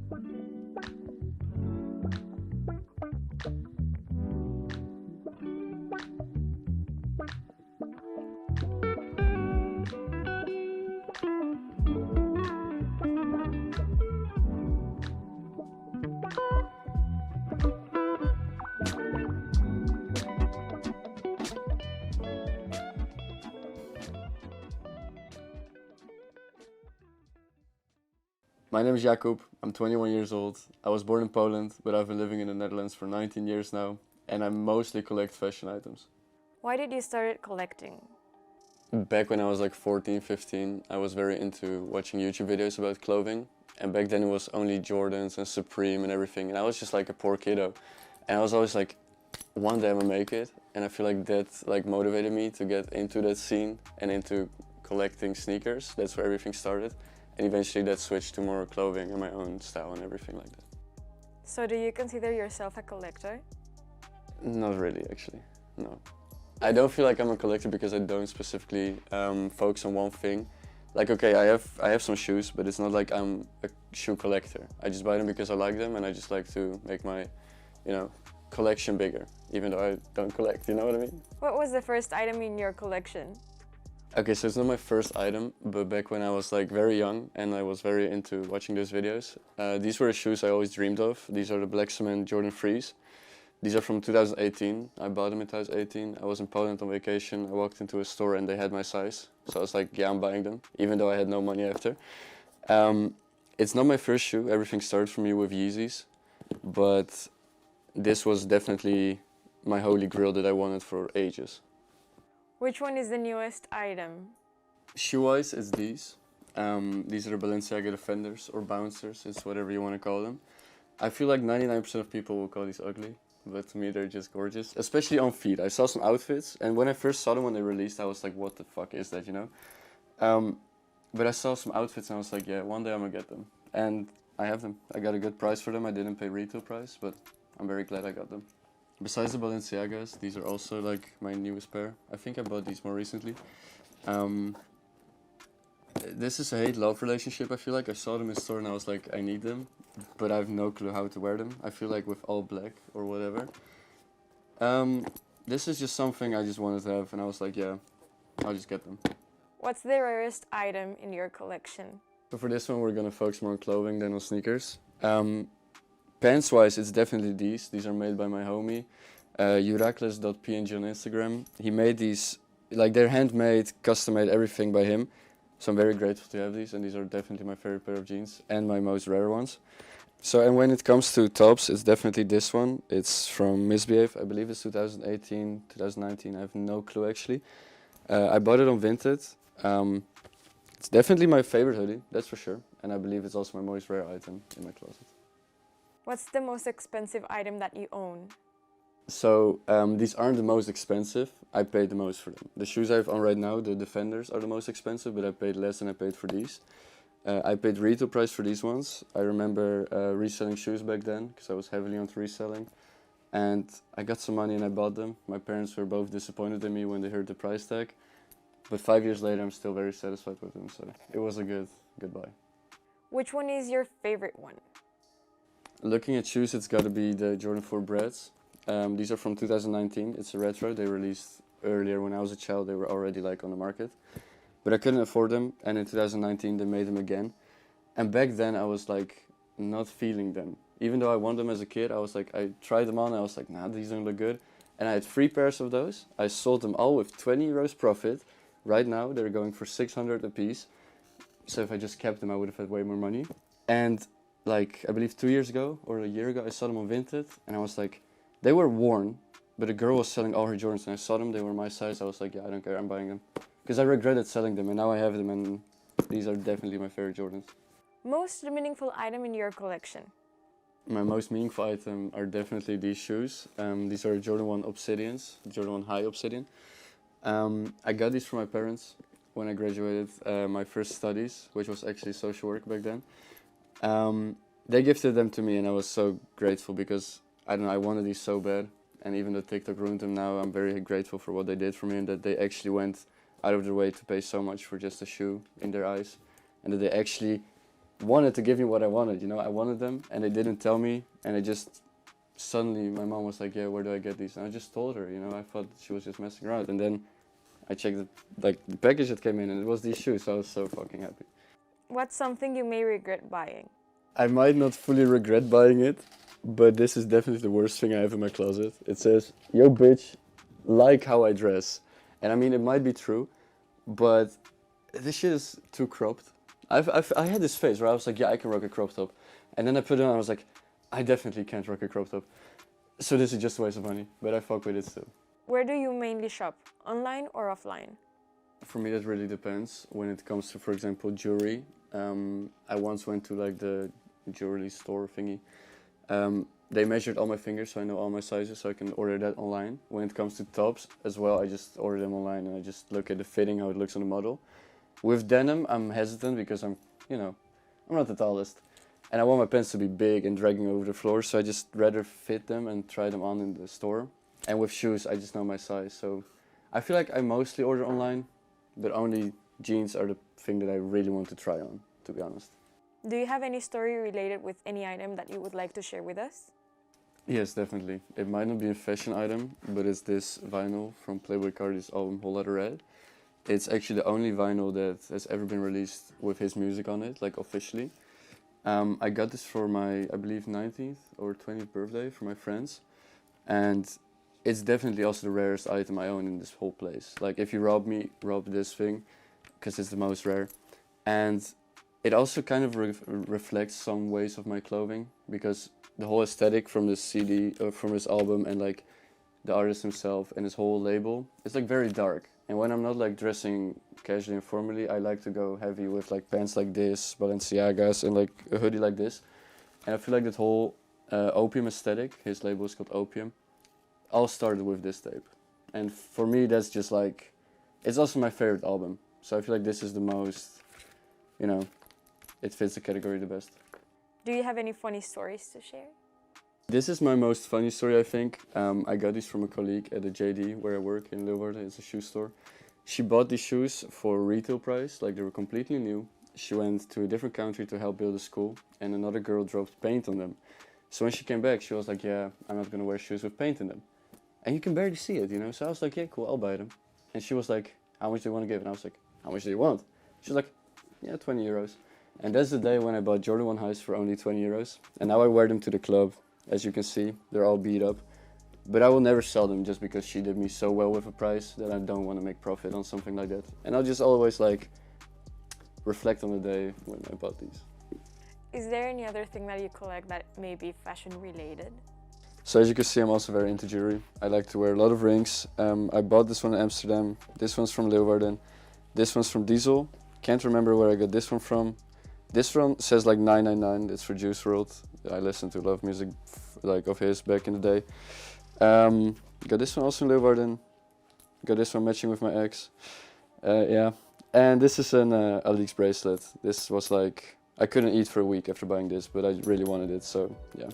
My name is Jakub, I'm 21 years old. I was born in Poland, but I've been living in the Netherlands for 19 years now, and I mostly collect fashion items. Why did you start collecting? Back when I was like 14, 15, I was very into watching YouTube videos about clothing, and back then it was only Jordans and Supreme and everything, and I was just like a poor kiddo. And I was always like, one day I'm gonna make it, and I feel like that like motivated me to get into that scene and into collecting sneakers. That's where everything started. And eventually that switched to more clothing and my own style and everything like that. So do you consider yourself a collector? Not really, actually, no. I don't feel like I'm a collector because I don't specifically focus on one thing. Like, okay, I have some shoes, but it's not like I'm a shoe collector. I just buy them because I like them, and I just like to make my, collection bigger, even though I don't collect, you know what I mean? What was the first item in your collection? Okay, so it's not my first item, but back when I was like very young and I was very into watching those videos, these were the shoes I always dreamed of. These are the Black Cement Jordan 3s. These are from 2018. I bought them in 2018. I was in Poland on vacation. I walked into a store and they had my size. So I was like, yeah, I'm buying them, even though I had no money after. It's not my first shoe. Everything started for me with Yeezys, but this was definitely my holy grail that I wanted for ages. Which one is the newest item? Shoe-wise, it's these. These are the Balenciaga Defenders or Bouncers, it's whatever you want to call them. I feel like 99% of people will call these ugly, but to me they're just gorgeous, especially on feet. I saw some outfits, and when I first saw them when they released, I was like, what the fuck is that, you know? But I saw some outfits and I was like, yeah, one day I'm gonna get them. And I have them. I got a good price for them. I didn't pay retail price, but I'm very glad I got them. Besides the Balenciagas, these are also like my newest pair. I think I bought these more recently. This is a hate-love relationship, I feel like. I saw them in store and I was like, I need them, but I have no clue how to wear them. I feel like with all black or whatever. This is just something I just wanted to have and I was like, yeah, I'll just get them. What's the rarest item in your collection? So for this one, we're gonna focus more on clothing than on sneakers. Pants-wise, it's definitely these. These are made by my homie, Eurakles.png on Instagram. He made these, like they're handmade, custom-made, everything by him. So I'm very grateful to have these, and these are definitely my favorite pair of jeans and my most rare ones. So, and when it comes to tops, it's definitely this one. It's from Misbehave, I believe it's 2018, 2019, I have no clue actually. I bought it on Vinted. It's definitely my favorite hoodie, that's for sure. And I believe it's also my most rare item in my closet. What's the most expensive item that you own? So these aren't the most expensive. I paid the most for them. The shoes I have on right now, the Defenders, are the most expensive, but I paid less than I paid for these. I paid retail price for these ones. I remember reselling shoes back then, because I was heavily onto reselling. And I got some money and I bought them. My parents were both disappointed in me when they heard the price tag. But 5 years later, I'm still very satisfied with them, so it was a good buy. Which one is your favorite one? Looking at shoes, it's got to be the Jordan 4 Breads. These are from 2019. It's a retro. They released earlier when I was a child. They were already like on the market, but I couldn't afford them. And in 2019, they made them again. And back then, I was like not feeling them. Even though I won them as a kid, I was like, I tried them on. And I was like, nah, these don't look good. And I had 3 pairs of those. I sold them all with 20 euros profit. Right now, they're going for 600 a piece. So if I just kept them, I would have had way more money. And like, I believe 2 years ago or a year ago, I saw them on Vinted. And I was like, they were worn, but a girl was selling all her Jordans. And I saw them, they were my size. I was like, yeah, I don't care, I'm buying them. Because I regretted selling them, and now I have them, and these are definitely my favorite Jordans. Most meaningful item in your collection? My most meaningful item are definitely these shoes. These are Jordan 1 Obsidians, Jordan 1 High Obsidian. I got these from my parents when I graduated my first studies, which was actually social work back then. They gifted them to me and I was so grateful because, I don't know, I wanted these so bad. And even though TikTok ruined them now, I'm very grateful for what they did for me and that they actually went out of their way to pay so much for just a shoe in their eyes. And that they actually wanted to give me what I wanted. You know, I wanted them, and they didn't tell me, and I just suddenly my mom was like, "Yeah, where do I get these?" And I just told her. You know, I thought she was just messing around, and then I checked the package that came in, and it was these shoes. So I was so fucking happy. What's something you may regret buying? I might not fully regret buying it, but this is definitely the worst thing I have in my closet. It says, "Yo, bitch, like how I dress." And I mean, it might be true, but this shit is too cropped. I had this phase where I was like, yeah, I can rock a crop top. And then I put it on, I was like, I definitely can't rock a crop top. So this is just a waste of money, but I fuck with it still. Where do you mainly shop? Online or offline? For me, that really depends. When it comes to, for example, jewelry, I once went to like the jewelry store thingy. They measured all my fingers, so I know all my sizes, so I can order that online. When it comes to tops as well, I just order them online and I just look at the fitting, how it looks on the model. With denim, I'm hesitant because I'm not the tallest. And I want my pants to be big and dragging over the floor, so I just rather fit them and try them on in the store. And with shoes, I just know my size, so I feel like I mostly order online, but only jeans are the thing that I really want to try on, to be honest. Do you have any story related with any item that you would like to share with us? Yes, definitely. It might not be a fashion item, but it's this vinyl from Playboi Carti's album Whole Lotta Red. It's actually the only vinyl that has ever been released with his music on it, like officially. I got this for my, I believe, 19th or 20th birthday from my friends. And it's definitely also the rarest item I own in this whole place. Like, if you rob this thing, because it's the most rare. And it also kind of reflects some ways of my clothing, because the whole aesthetic from this CD, or from this album, and like the artist himself and his whole label, it's like very dark. And when I'm not like dressing casually and formally, I like to go heavy with like pants like this, Balenciagas, and like a hoodie like this. And I feel like that whole Opium aesthetic, his label is called Opium, all started with this tape. And for me, that's just like, it's also my favorite album. So I feel like this is the most, it fits the category the best. Do you have any funny stories to share? This is my most funny story, I think. I got these from a colleague at the JD where I work in Leeuwarden. It's a shoe store. She bought these shoes for retail price, like they were completely new. She went to a different country to help build a school, and another girl dropped paint on them. So when she came back, she was like, yeah, I'm not gonna wear shoes with paint in them. And you can barely see it, So I was like, yeah, cool, I'll buy them. And she was like, how much do you want to give? And I was like, how much do you want? She was like, yeah, 20 euros. And that's the day when I bought Jordan 1 Highs for only 20 euros. And now I wear them to the club. As you can see, they're all beat up. But I will never sell them just because she did me so well with a price that I don't want to make profit on something like that. And I'll just always like reflect on the day when I bought these. Is there any other thing that you collect that may be fashion related? So as you can see, I'm also very into jewelry. I like to wear a lot of rings. I bought this one in Amsterdam. This one's from Leeuwarden. This one's from Diesel. Can't remember where I got this one from. This one says like 999. It's for Juice WRLD. I listened to a lot of music like of his back in the day. Got this one also in Leeuwarden. Got this one matching with my ex. Yeah. And this is an Alix bracelet. This was like, I couldn't eat for a week after buying this, but I really wanted it, so yeah.